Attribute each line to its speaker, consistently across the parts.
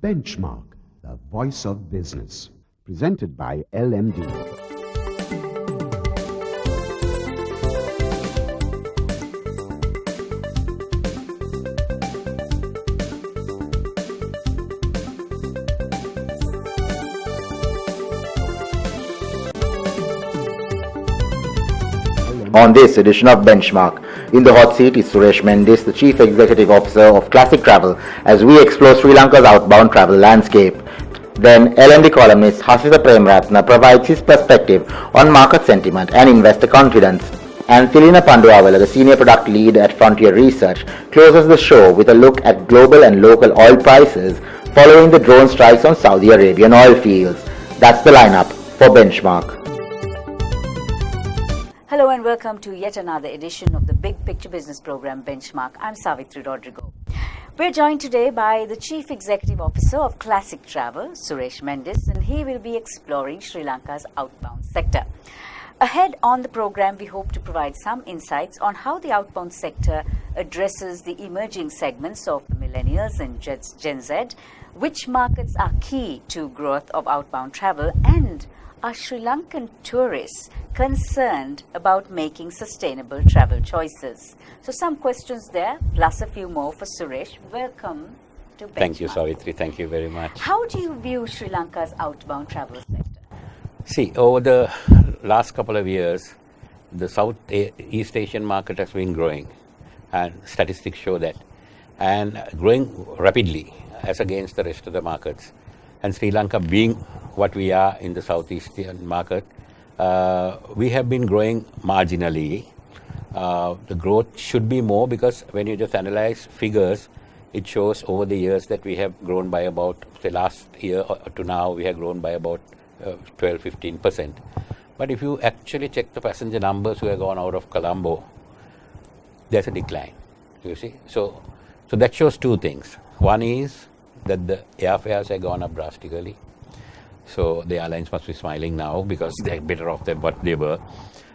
Speaker 1: Benchmark, the voice of business. Presented by LMD.
Speaker 2: On this edition of Benchmark, in the hot seat is Suresh Mendis, the Chief Executive Officer of Classic Travel, as we explore Sri Lanka's outbound travel landscape. Then LND columnist Hasitha Premratna provides his perspective on market sentiment and investor confidence. And Thilina Panduawala, the Senior Product Lead at Frontier Research, closes the show with a look at global and local oil prices following the drone strikes on Saudi Arabian oil fields. That's the lineup for Benchmark.
Speaker 3: Hello and welcome to yet another edition of the Big Picture Business Program Benchmark. I'm Savitri Rodrigo. We're joined today by the Chief Executive Officer of Classic Travel, Suresh Mendis, and he will be exploring Sri Lanka's outbound sector. Ahead on the program, we hope to provide some insights on how the outbound sector addresses the emerging segments of the millennials and Gen Z, which markets are key to growth of outbound travel, and are Sri Lankan tourists concerned about making sustainable travel choices? So some questions there, plus a few more for Suresh. Welcome to Benchmark.
Speaker 4: Thank you, Savitri. Thank you very much.
Speaker 3: How do you view Sri Lanka's outbound travel sector?
Speaker 4: See, over the last couple of years, the Southeast Asian market has been growing, and statistics show that, and growing rapidly as against the rest of the markets. And Sri Lanka being what we are in the Southeast Asian market, we have been growing marginally. The growth should be more, because when you just analyze figures, it shows over the years that we have grown by about, say last year to now, we have grown by about 12-15%. But if you actually check the passenger numbers who have gone out of Colombo, there's a decline, you see. So that shows two things. One is that the airfares have gone up drastically. So the airlines must be smiling now because they're better off than what they were.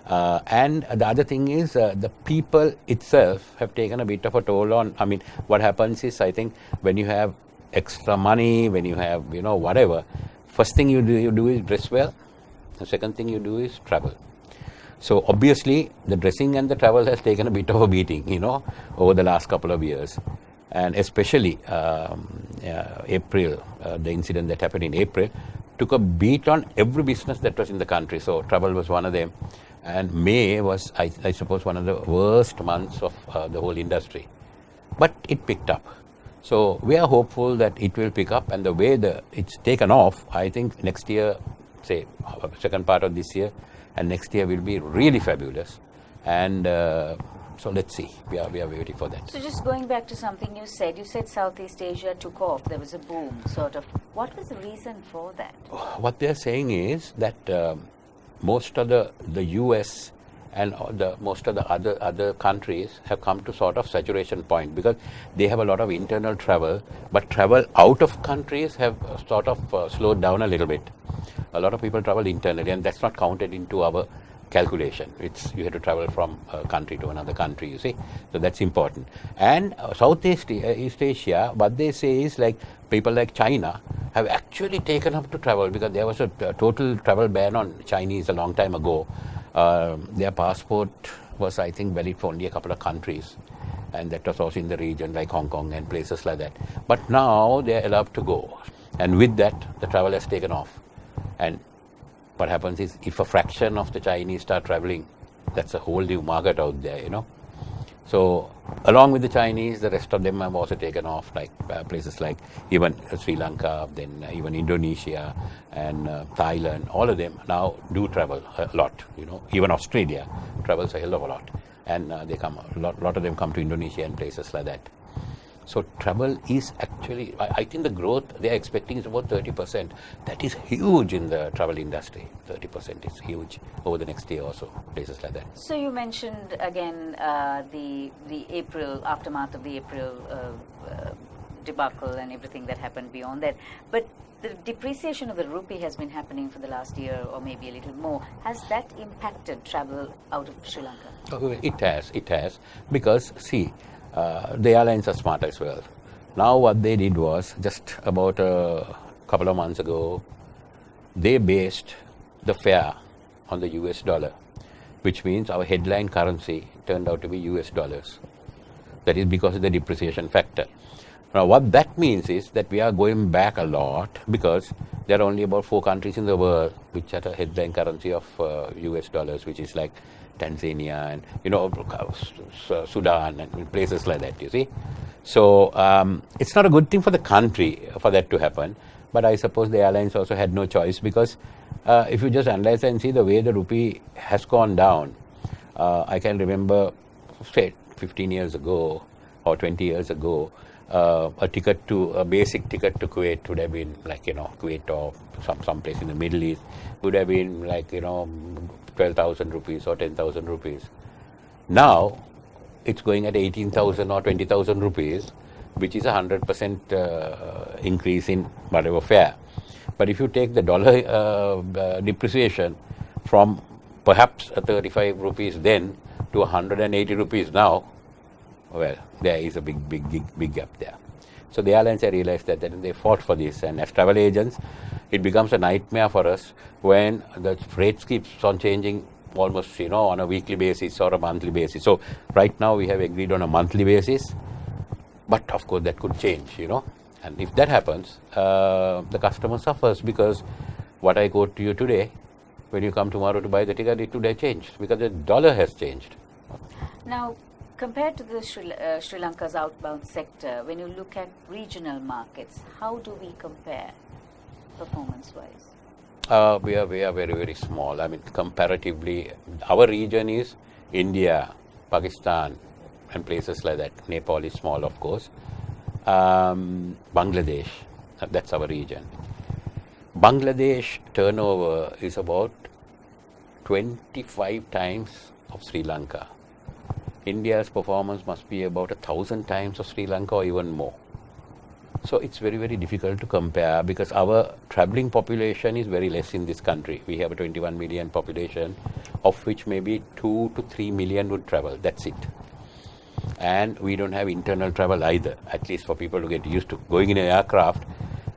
Speaker 4: And the other thing is the people itself have taken a bit of a toll on. I mean, what happens is, I think when you have extra money, when you have, whatever, first thing you do is dress well. The second thing you do is travel. So obviously the dressing and the travel has taken a bit of a beating, over the last couple of years. And especially April, the incident that happened in April, took a beat on every business that was in the country. So travel was one of them. And May was, I suppose, one of the worst months of the whole industry. But it picked up. So we are hopeful that it will pick up. And the way it's taken off, I think next year, say second part of this year, and next year will be really fabulous. And so let's see. We are waiting for that.
Speaker 3: So just going back to something you said Southeast Asia took off. There was a boom, sort of. What was the reason for that?
Speaker 4: What they're saying is that most of the US and most of the other countries have come to sort of saturation point, because they have a lot of internal travel, but travel out of countries have sort of slowed down a little bit. A lot of people travel internally, and that's not counted into our calculation. You have to travel from a country to another country, you see. So that's important. And Southeast East Asia, what they say is, like, people like China have actually taken up to travel, because there was a total travel ban on Chinese a long time ago. Their passport was, I think, valid for only a couple of countries, and that was also in the region like Hong Kong and places like that. But now they're allowed to go, and with that the travel has taken off. And what happens is, if a fraction of the Chinese start traveling, that's a whole new market out there, So along with the Chinese, the rest of them have also taken off, like places like even Sri Lanka, then even Indonesia and Thailand. All of them now do travel a lot, Even Australia travels a hell of a lot. And a lot of them come to Indonesia and places like that. So travel is actually, I think the growth they are expecting is about 30%. That is huge in the travel industry. 30% is huge over the next year or so, places like that.
Speaker 3: So you mentioned again the aftermath of the April debacle and everything that happened beyond that. But the depreciation of the rupee has been happening for the last year or maybe a little more. Has that impacted travel out of Sri Lanka?
Speaker 4: Oh, it has, because see, the airlines are smart as well. Now what they did was, just about a couple of months ago, they based the fare on the US dollar, which means our headline currency turned out to be US dollars. That is because of the depreciation factor. Now what that means is that we are going back a lot, because there are only about 4 countries in the world which have a headline currency of US dollars, which is like Tanzania and Sudan and places like that, you see. So it's not a good thing for the country for that to happen, but I suppose the airlines also had no choice, because if you just analyze and see the way the rupee has gone down, I can remember, say, 15 years ago or 20 years ago, a basic ticket to Kuwait would have been like, Kuwait or some place in the Middle East would have been like, 12,000 rupees or 10,000 rupees. Now, it's going at 18,000 or 20,000 rupees, which is 100% increase in whatever fare. But if you take the dollar depreciation from perhaps 35 rupees then to 180 rupees now, well, there is a big gap there. So the airlines have realized that, and they fought for this. And as travel agents, it becomes a nightmare for us when the rates keeps on changing almost, on a weekly basis or a monthly basis. So right now we have agreed on a monthly basis, but of course that could change, And if that happens, the customer suffers, because what I quote to you today, when you come tomorrow to buy the ticket, it would have changed because the dollar has changed.
Speaker 3: Now, compared to the Sri Lanka's outbound sector, when you look at regional markets, how do we compare performance-wise?
Speaker 4: We are very, very small. I mean, comparatively, our region is India, Pakistan, and places like that. Nepal is small, of course. Bangladesh, that's our region. Bangladesh turnover is about 25 times of Sri Lanka. India's performance must be about 1,000 times of Sri Lanka or even more. So it's very, very difficult to compare, because our traveling population is very less in this country. We have a 21 million population, of which maybe 2 to 3 million would travel. That's it. And we don't have internal travel either, at least for people to get used to. Going in an aircraft,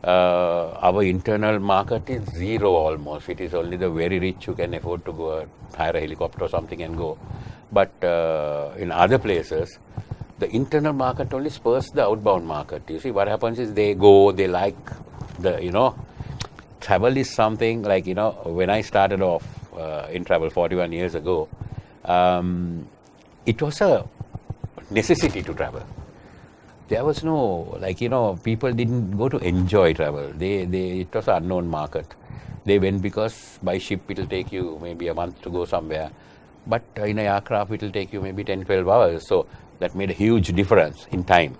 Speaker 4: our internal market is zero almost. It is only the very rich who can afford to go hire a helicopter or something and go. But in other places, the internal market only spurs the outbound market. You see, what happens is they go, they like travel is something like, when I started off in travel 41 years ago, it was a necessity to travel. There was no, people didn't go to enjoy travel. It was an unknown market. They went because by ship it will take you maybe a month to go somewhere. But in an aircraft it will take you maybe 10, 12 hours. So that made a huge difference in time.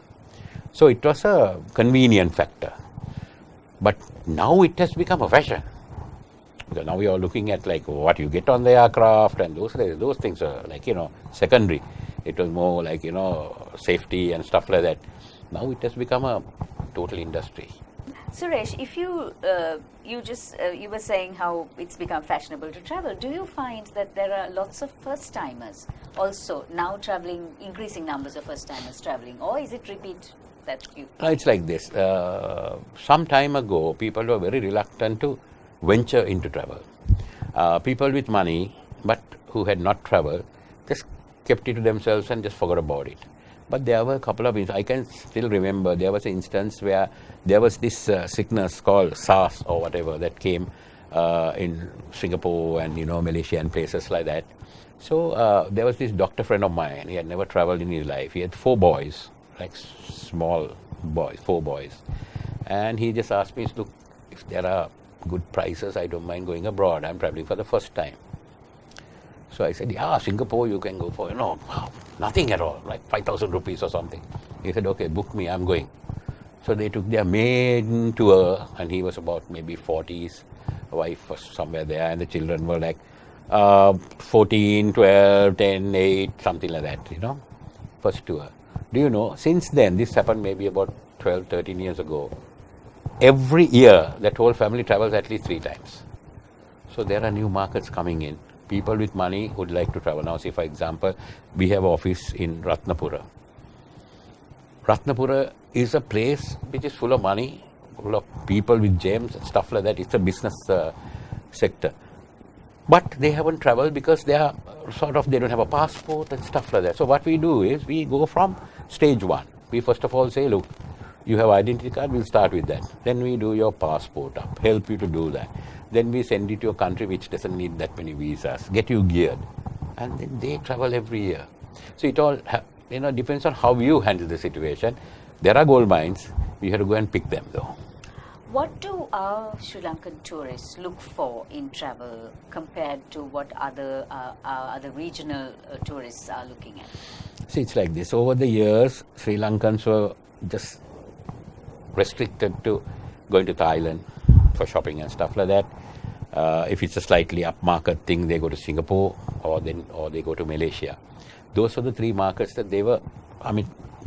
Speaker 4: So it was a convenient factor. But now it has become a fashion. Because now we are looking at what you get on the aircraft, and those things are secondary. It was more safety and stuff like that. Now it has become a total industry.
Speaker 3: Suresh, if you were saying how it's become fashionable to travel, do you find that there are lots of first-timers also now traveling, increasing numbers of first-timers traveling, or is it repeat that you find?
Speaker 4: It's like this. Some time ago, people were very reluctant to venture into travel. People with money, but who had not traveled, just kept it to themselves and just forgot about it. But there were a couple of instances. I can still remember there was an instance where there was this sickness called SARS or whatever that came in Singapore and Malaysia and places like that. So there was this doctor friend of mine. He had never traveled in his life. He had 4 boys, small boys, 4 boys. And he just asked me, look, if there are good prices, I don't mind going abroad. I'm traveling for the first time. So I said, yeah, Singapore you can go for, nothing at all, like 5,000 rupees or something. He said, okay, book me, I'm going. So they took their maiden tour, and he was about maybe 40s, wife was somewhere there, and the children were 14, 12, 10, 8, something like that, first tour. Do you know, since then, this happened maybe about 12, 13 years ago, every year that whole family travels at least 3 times. So there are new markets coming in. People with money would like to travel. Now, say, for example, we have office in Ratnapura. Ratnapura is a place which is full of money, full of people with gems and stuff like that. It's a business sector. But they haven't traveled because they are they don't have a passport and stuff like that. So what we do is we go from stage one. We first of all say, look, you have identity card, we'll start with that. Then we do your passport up, help you to do that. Then we send it to a country which doesn't need that many visas, get you geared. And then they travel every year. So it all depends on how you handle the situation. There are gold mines, we have to go and pick them though.
Speaker 3: What do our Sri Lankan tourists look for in travel compared to what other regional tourists are looking at?
Speaker 4: See, it's like this. Over the years, Sri Lankans were just restricted to going to Thailand for shopping and stuff like that. If it's a slightly upmarket thing, they go to Singapore or they go to Malaysia. Those are the three markets that they were,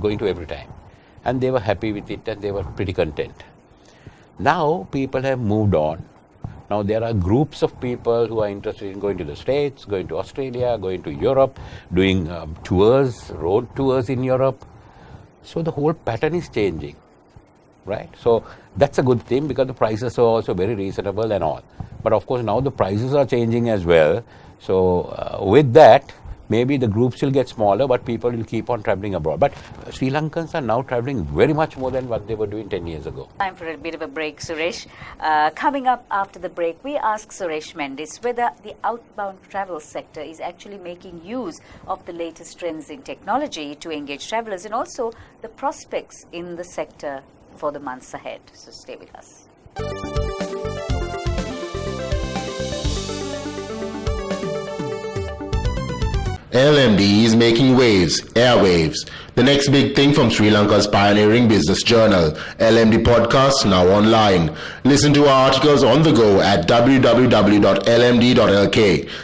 Speaker 4: going to every time. And they were happy with it and they were pretty content. Now people have moved on. Now there are groups of people who are interested in going to the States, going to Australia, going to Europe, doing tours, road tours in Europe. So the whole pattern is changing, right? So that's a good thing because the prices are also very reasonable and all. But of course now the prices are changing as well. So with that, maybe the groups will get smaller, but people will keep on traveling abroad. But Sri Lankans are now traveling very much more than what they were doing 10 years ago.
Speaker 3: Time for a bit of a break, Suresh. Coming up after the break, we ask Suresh Mendis whether the outbound travel sector is actually making use of the latest trends in technology to engage travelers and also the prospects in the sector for the months ahead. So stay with us.
Speaker 5: LMD is making waves, airwaves. The next big thing from Sri Lanka's pioneering business journal. LMD podcast now online. Listen to our articles on the go at www.lmd.lk.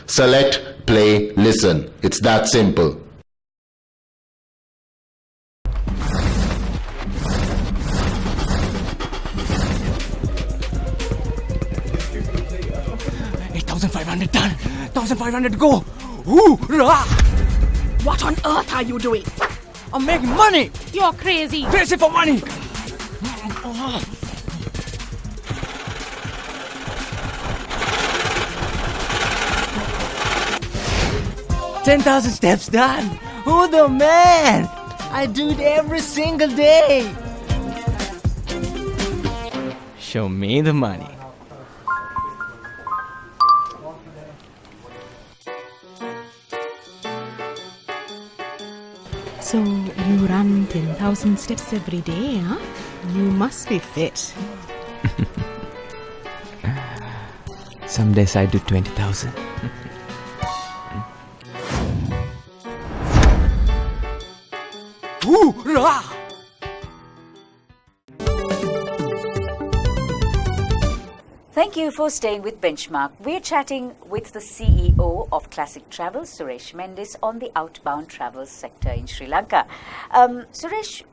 Speaker 5: Select, play, listen. It's that simple.
Speaker 6: $8,500 done. 1,500 to go. Hoorah!
Speaker 7: What on earth are you doing?
Speaker 6: I'm making money.
Speaker 7: You're crazy.
Speaker 6: Crazy for money. 10,000 steps done. Who the man? I do it every single day. Show me the money.
Speaker 7: So you run 10,000 steps every day, huh? You must be fit.
Speaker 6: Some days I do 20,000. Hoorah!
Speaker 3: Thank you for staying with Benchmark. We're chatting with the CEO of Classic Travel, Suresh Mendis, on the outbound travel sector in Sri Lanka. Suresh,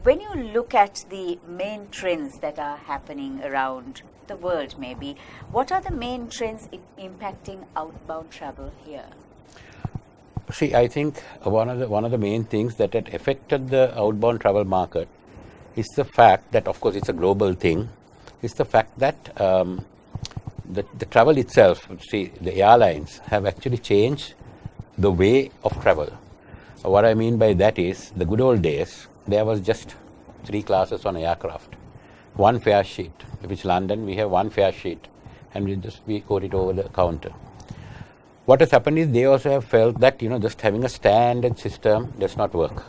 Speaker 3: when you look at the main trends that are happening around the world, maybe, what are the main trends impacting outbound travel here?
Speaker 4: See, I think one of the main things that had affected the outbound travel market is the fact that, of course, it's a global thing. Is the fact that the travel itself, see, the airlines have actually changed the way of travel. What I mean by that is, the good old days, there was just 3 classes on aircraft. One fare sheet, which London, we have one fare sheet, and we quote it over the counter. What has happened is they also have felt that, just having a standard system does not work.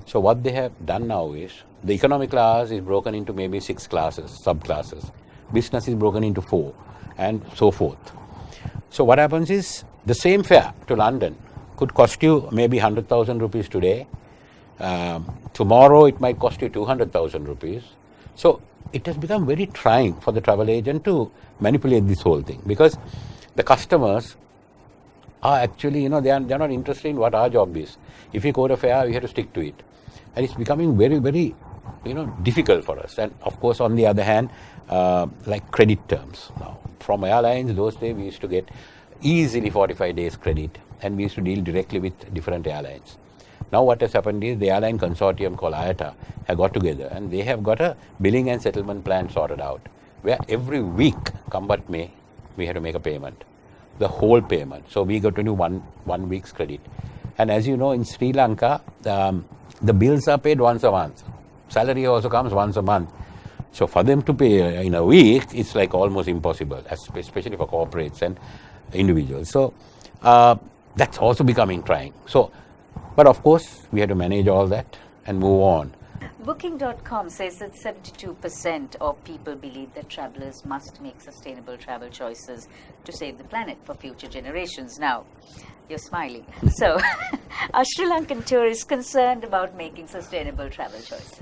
Speaker 4: So what they have done now is, the economy class is broken into maybe 6 classes, subclasses. Business is broken into 4, and so forth. So what happens is, the same fare to London could cost you maybe 100,000 rupees today. Tomorrow it might cost you 200,000 rupees. So it has become very trying for the travel agent to manipulate this whole thing, because the customers are actually, they are not interested in what our job is. If we quote a fare, we have to stick to it. And it's becoming very, very difficult for us. And of course, on the other hand, like credit terms. Now, from airlines, those days we used to get easily 45 days credit, and we used to deal directly with different airlines. Now what has happened is the airline consortium called IATA have got together and they have got a billing and settlement plan sorted out, where every week, come what may, we have to make a payment, the whole payment. So we got to do one week's credit. And as you know, in Sri Lanka, the bills are paid once a month. Salary also comes once a month. So for them to pay in a week, it's like almost impossible, especially for corporates and individuals. So that's also becoming trying. So, but of course, we have to manage all that and move on.
Speaker 3: Booking.com says that 72% of people believe that travelers must make sustainable travel choices to save the planet for future generations. Now, you're smiling. So, are Sri Lankan tourists concerned about making sustainable travel choices?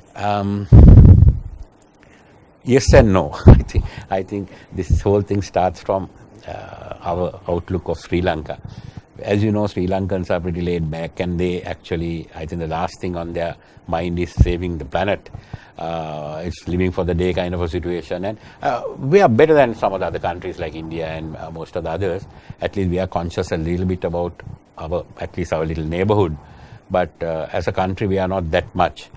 Speaker 4: Yes and no. I think this whole thing starts from our outlook of Sri Lanka. As you know, Sri Lankans are pretty laid back, and they actually, I think the last thing on their mind is saving the planet. It's living for the day kind of a situation. And we are better than some of the other countries like India and most of the others. At least we are conscious a little bit about at least our little neighborhood. But as a country, we are not that much.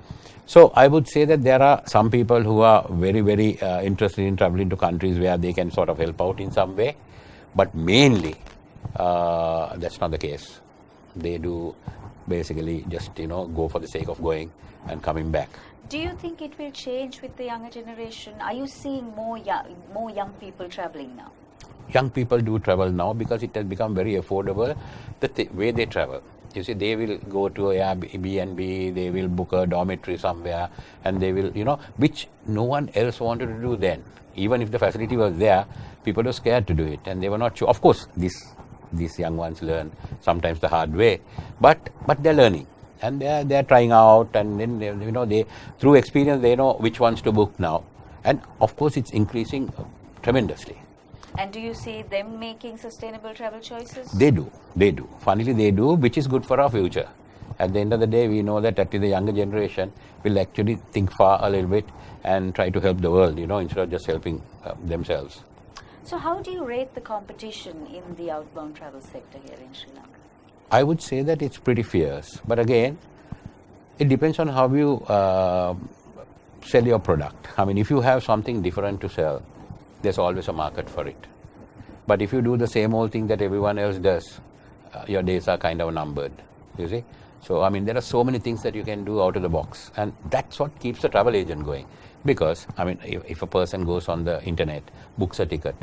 Speaker 4: So I would say that there are some people who are very, very interested in traveling to countries where they can sort of help out in some way. But mainly, that's not the case. They do basically just, go for the sake of going and coming back.
Speaker 3: Do you think it will change with the younger generation? Are you seeing more young people traveling now?
Speaker 4: Young people do travel now because it has become very affordable, the way they travel. You see, they will go to a B&B, they will book a dormitory somewhere, and they will, which no one else wanted to do then. Even if the facility was there, people were scared to do it, and they were not sure. Of course, these young ones learn sometimes the hard way, but they're learning, and they're trying out, and then they through experience they know which ones to book now, and of course it's increasing tremendously.
Speaker 3: And do you see them making sustainable travel choices?
Speaker 4: They do. Funnily, they do, which is good for our future. At the end of the day, we know that the younger generation will actually think far a little bit and try to help the world, instead of just helping themselves.
Speaker 3: So how do you rate the competition in the outbound travel sector here in Sri Lanka?
Speaker 4: I would say that it's pretty fierce. But again, it depends on how you sell your product. I mean, if you have something different to sell, there's always a market for it. But if you do the same old thing that everyone else does, your days are kind of numbered, you see. So, I mean, there are so many things that you can do out of the box. And that's what keeps the travel agent going. Because, I mean, if a person goes on the internet, books a ticket,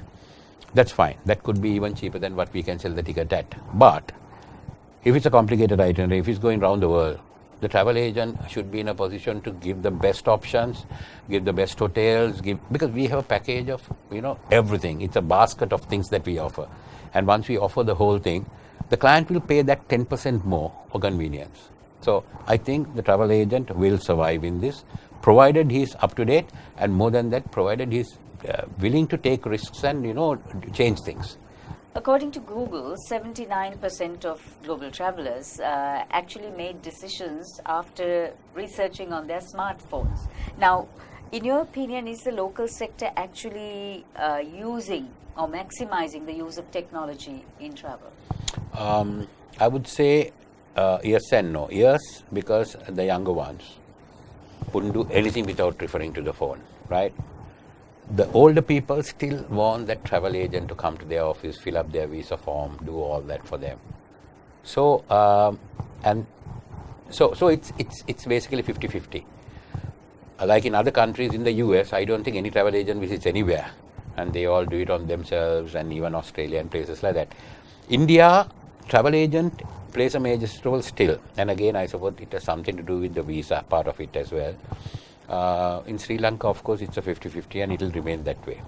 Speaker 4: that's fine. That could be even cheaper than what we can sell the ticket at. But if it's a complicated itinerary, if it's going around the world, the travel agent should be in a position to give the best options, give the best hotels, because we have a package of, everything. It's a basket of things that we offer. And once we offer the whole thing, the client will pay that 10% more for convenience. So I think the travel agent will survive in this, provided he's up to date, and more than that, provided he's willing to take risks and, change things.
Speaker 3: According to Google, 79% of global travelers actually made decisions after researching on their smartphones. Now, in your opinion, is the local sector actually using or maximizing the use of technology in travel?
Speaker 4: I would say yes and no. Yes, because the younger ones wouldn't do anything without referring to the phone, right? The older people still want that travel agent to come to their office, fill up their visa form, do all that for them. So, so it's basically 50-50. Like in other countries in the US, I don't think any travel agent visits anywhere, and they all do it on themselves, and even Australia and places like that. India, travel agent plays a major role still, and again, I suppose it has something to do with the visa part of it as well. In Sri Lanka, of course, it's a 50-50 and it will remain that way.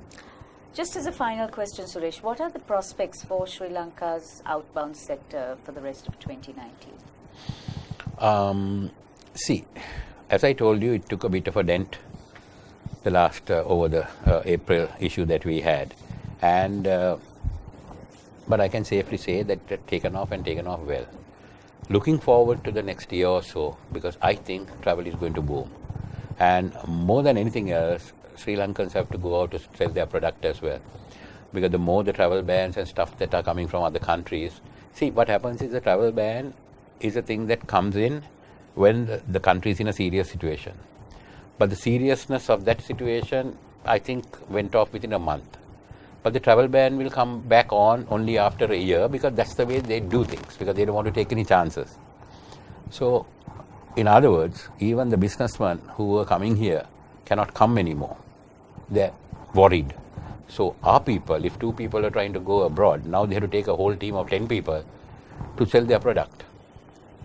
Speaker 3: Just as a final question, Suresh, what are the prospects for Sri Lanka's outbound sector for the rest of 2019?
Speaker 4: See, as I told you, it took a bit of a dent the last over the April issue that we had, and but I can safely say that it had taken off well. Looking forward to the next year or so, because I think travel is going to boom. And more than anything else, Sri Lankans have to go out to sell their product as well. Because the more the travel bans and stuff that are coming from other countries, see, what happens is the travel ban is a thing that comes in when the country is in a serious situation. But the seriousness of that situation, I think, went off within a month. But the travel ban will come back on only after a year, because that's the way they do things, because they don't want to take any chances. So, in other words, even the businessmen who were coming here cannot come anymore. They're worried. So our people, if 2 people are trying to go abroad, now they have to take a whole team of 10 people to sell their product.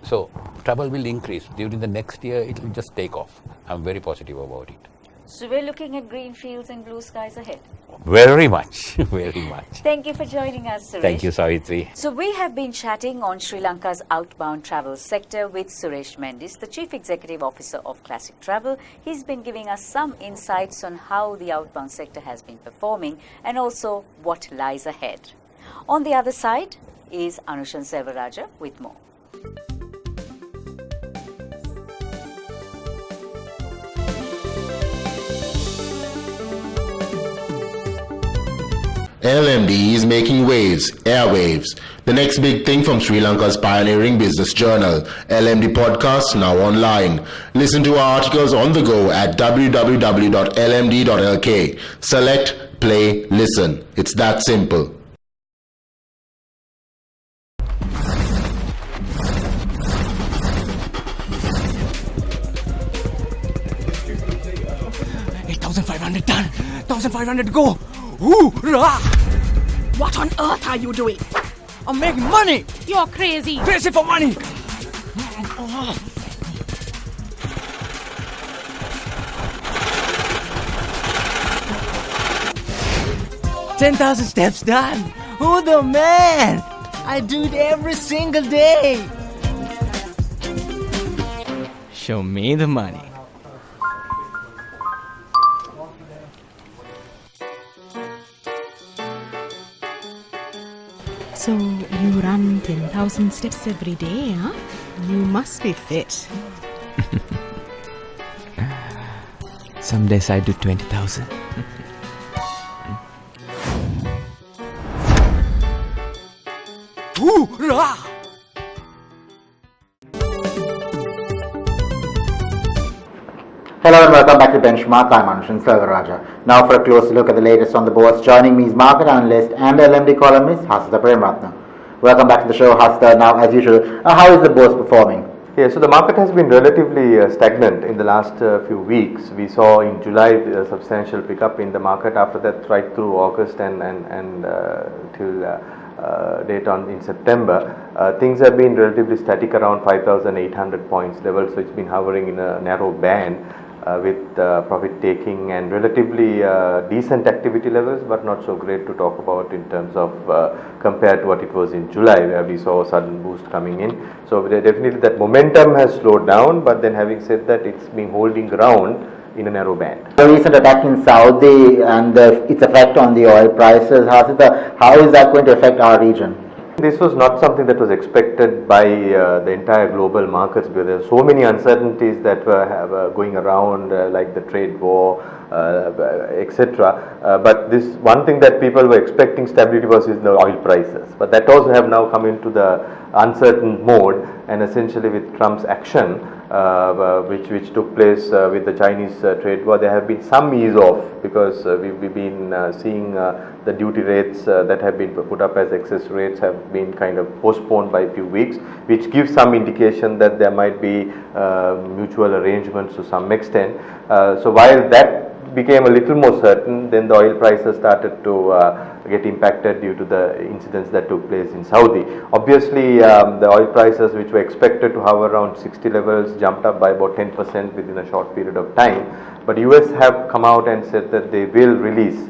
Speaker 4: So travel will increase. During the next year, it will just take off. I'm very positive about it.
Speaker 3: So we're looking at green fields and blue skies ahead.
Speaker 4: Very much, very much.
Speaker 3: Thank you for joining us, Suresh.
Speaker 4: Thank you, Savitri.
Speaker 3: So we have been chatting on Sri Lanka's outbound travel sector with Suresh Mendis, the Chief Executive Officer of Classic Travel. He's been giving us some insights on how the outbound sector has been performing and also what lies ahead. On the other side is Anushan Selvaraja with more.
Speaker 5: LMD is making waves, airwaves. The next big thing from Sri Lanka's pioneering business journal. LMD podcast now online. Listen to our articles on the go at www.lmd.lk. Select, play, listen. It's that simple.
Speaker 6: $8,500 done. 1,500 to go. Hoorah!
Speaker 7: What on earth are you doing?
Speaker 6: I'm making money.
Speaker 7: You're crazy.
Speaker 6: Crazy for money. 10,000 steps done. Who the man? I do it every single day. Show me the money.
Speaker 7: So you run 10,000 steps every day, huh? You must be fit.
Speaker 6: Some days I do 20,000. Hoorah!
Speaker 2: Hello and welcome back to Benchmark. I'm Anushan Selvaraja. Now for a closer look at the latest on the boards. Joining me is market analyst and LMD columnist Hasita Premratna. Welcome back to the show, Hasita. Now, as usual, how is the bourse performing?
Speaker 8: Yeah, so the market has been relatively stagnant in the last few weeks. We saw in July a substantial pickup in the market. After that, right through August and till date on in September, things have been relatively static around 5,800 points level. So it's been hovering in a narrow band with profit taking and relatively decent activity levels, but not so great to talk about in terms of compared to what it was in July, where we saw a sudden boost coming in. So definitely that momentum has slowed down, but then having said that, it's been holding ground in a narrow band.
Speaker 2: The recent attack in Saudi and its effect on the oil prices, Hasita, how is that going to affect our region?
Speaker 8: This was not something that was expected by the entire global markets, because there are so many uncertainties that were going around, like the trade war, etc. But this one thing that people were expecting stability was in the oil prices. But that also have now come into the uncertain mode, and essentially with Trump's action, which took place with the Chinese trade war, there have been some ease off, because we've been seeing the duty rates that have been put up as excess rates have been kind of postponed by a few weeks, which gives some indication that there might be mutual arrangements to some extent. So while that became a little more certain, then the oil prices started to get impacted due to the incidents that took place in Saudi. Obviously, the oil prices, which were expected to hover around 60 levels, jumped up by about 10% within a short period of time. But US have come out and said that they will release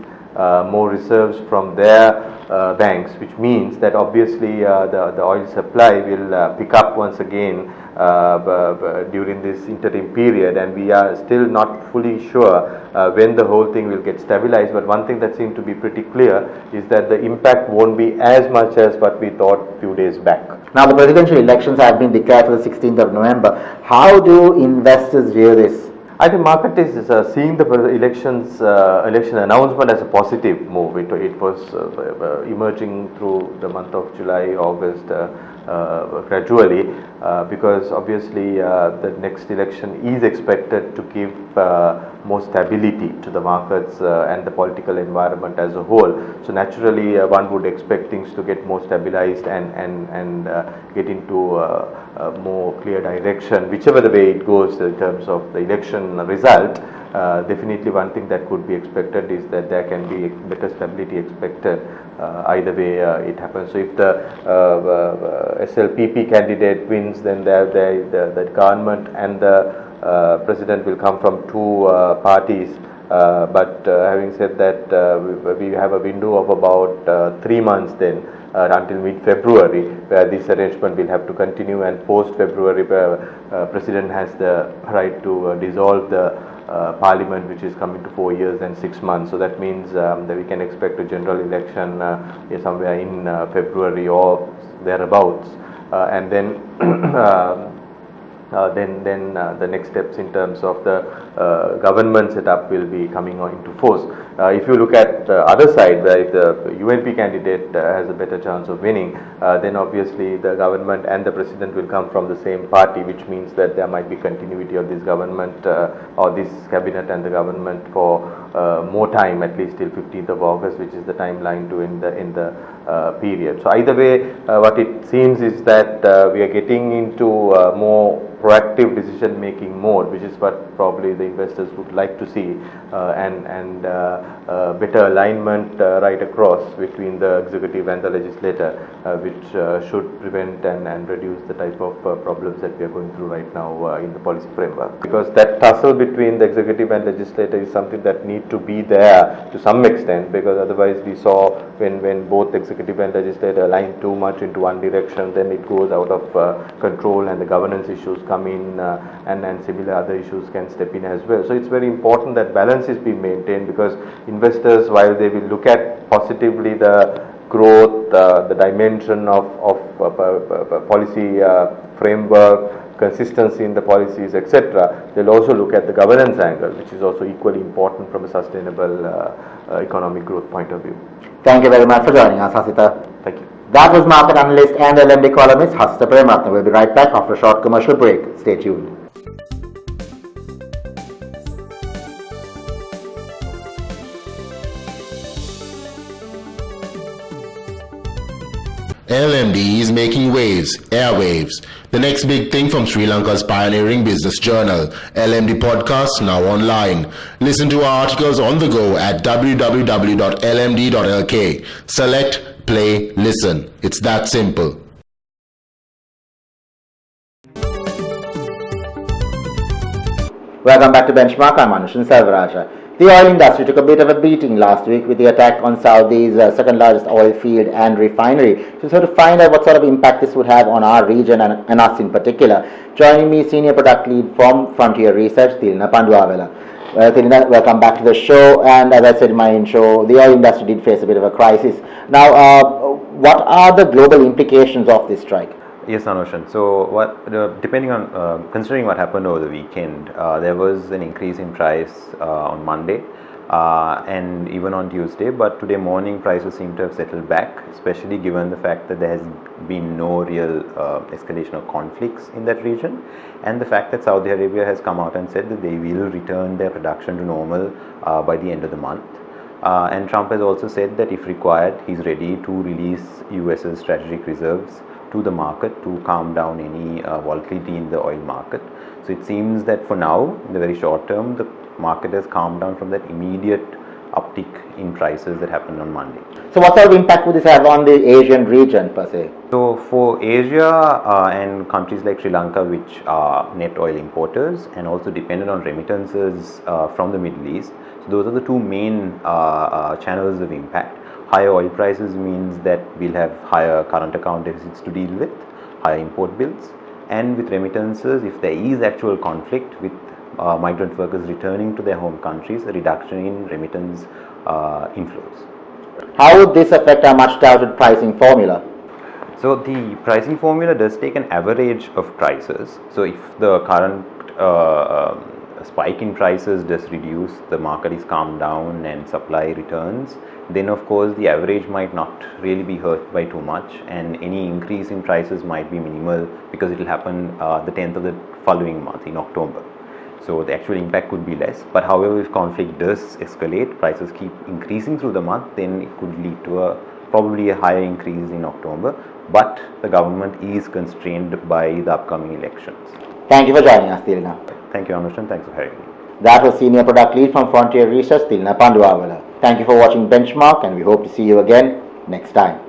Speaker 8: more reserves from their banks, which means that obviously the oil supply will pick up once again during this interim period, and we are still not fully sure when the whole thing will get stabilized. But one thing that seemed to be pretty clear is that the impact won't be as much as what we thought a few days back.
Speaker 2: Now, the presidential elections have been declared for the 16th of November. How do investors view this?
Speaker 8: I think market is seeing the election announcement as a positive move. It was emerging through the month of July, August, gradually, because obviously the next election is expected to give more stability to the markets and the political environment as a whole. So naturally, one would expect things to get more stabilized and get into a more clear direction, whichever the way it goes in terms of the election result. Definitely one thing that could be expected is that there can be better stability expected either way it happens. So if the SLPP candidate wins, then the government and the president will come from two parties. But having said that, we have a window of about 3 months then until mid-February, where this arrangement will have to continue, and post-February, president has the right to dissolve the parliament, which is coming to 4 years and 6 months. So that means that we can expect a general election somewhere in February or thereabouts, and then the next steps in terms of the government setup will be coming into force. If you look at the other side, where if the UNP candidate has a better chance of winning, then obviously the government and the president will come from the same party, which means that there might be continuity of this government or this cabinet and the government for more time, at least till 15th of August, which is the timeline to end the period. So either way, what it seems is that we are getting into more proactive decision making mode, which is what probably the investors would like to see, and better alignment right across between the executive and the legislator, which should prevent and reduce the type of problems that we are going through right now in the policy framework. Because that tussle between the executive and legislator is something that need to be there to some extent, because otherwise we saw when both executive and legislator align too much into one direction, then it goes out of control and the governance issues come in, and similar other issues can step in as well. So it's very important that balance is being maintained, because investors, while they will look at positively the growth, the dimension of policy framework, consistency in the policies, etc., they'll also look at the governance angle, which is also equally important from a sustainable economic growth point of view.
Speaker 2: Thank you very much for joining us, Hasita.
Speaker 8: Thank you.
Speaker 2: That was market analyst and LMD columnist Hasita Prematna. We'll be right back after a short commercial break. Stay tuned.
Speaker 5: LMD is making waves, airwaves. The next big thing from Sri Lanka's pioneering business journal, LMD Podcast, now online. Listen to our articles on the go at www.lmd.lk. Select, play, listen. It's that simple.
Speaker 2: Welcome back to Benchmark. I'm Anushan Selvaraja. The oil industry took a bit of a beating last week with the attack on Saudi's second largest oil field and refinery. So to find out what sort of impact this would have on our region and us in particular, joining me, Senior Product Lead from Frontier Research, Tilna Panduavela. Tilna, welcome back to the show. And as I said in my intro, the oil industry did face a bit of a crisis. Now, what are the global implications of this strike?
Speaker 9: Yes, Anushan. So, depending on considering what happened over the weekend, there was an increase in price on Monday and even on Tuesday. But today morning, prices seem to have settled back, especially given the fact that there has been no real escalation of conflicts in that region, and the fact that Saudi Arabia has come out and said that they will return their production to normal by the end of the month. And Trump has also said that if required, he's ready to release US's strategic reserves to the market to calm down any volatility in the oil market. So it seems that for now, in the very short term, the market has calmed down from that immediate uptick in prices that happened on Monday.
Speaker 2: So what sort of impact would this have on the Asian region per se?
Speaker 9: So for Asia and countries like Sri Lanka, which are net oil importers and also dependent on remittances from the Middle East, so those are the two main channels of impact. Higher oil prices means that we'll have higher current account deficits to deal with, higher import bills, and with remittances, if there is actual conflict with migrant workers returning to their home countries, a reduction in remittance inflows.
Speaker 2: How would this affect our much touted pricing formula?
Speaker 9: So the pricing formula does take an average of prices. So if the current spike in prices does reduce, the market is calmed down and supply returns, then of course the average might not really be hurt by too much, and any increase in prices might be minimal because it will happen the 10th of the following month in October. So the actual impact could be less. But however, if conflict does escalate, prices keep increasing through the month, then it could lead to probably a higher increase in October. But the government is constrained by the upcoming elections.
Speaker 2: Thank you for joining us, Tilna.
Speaker 9: Thank you, Anushan. Thanks for having me.
Speaker 2: That was Senior Product Lead from Frontier Research, Tilna Panduawala. Thank you for watching Benchmark, and we hope to see you again next time.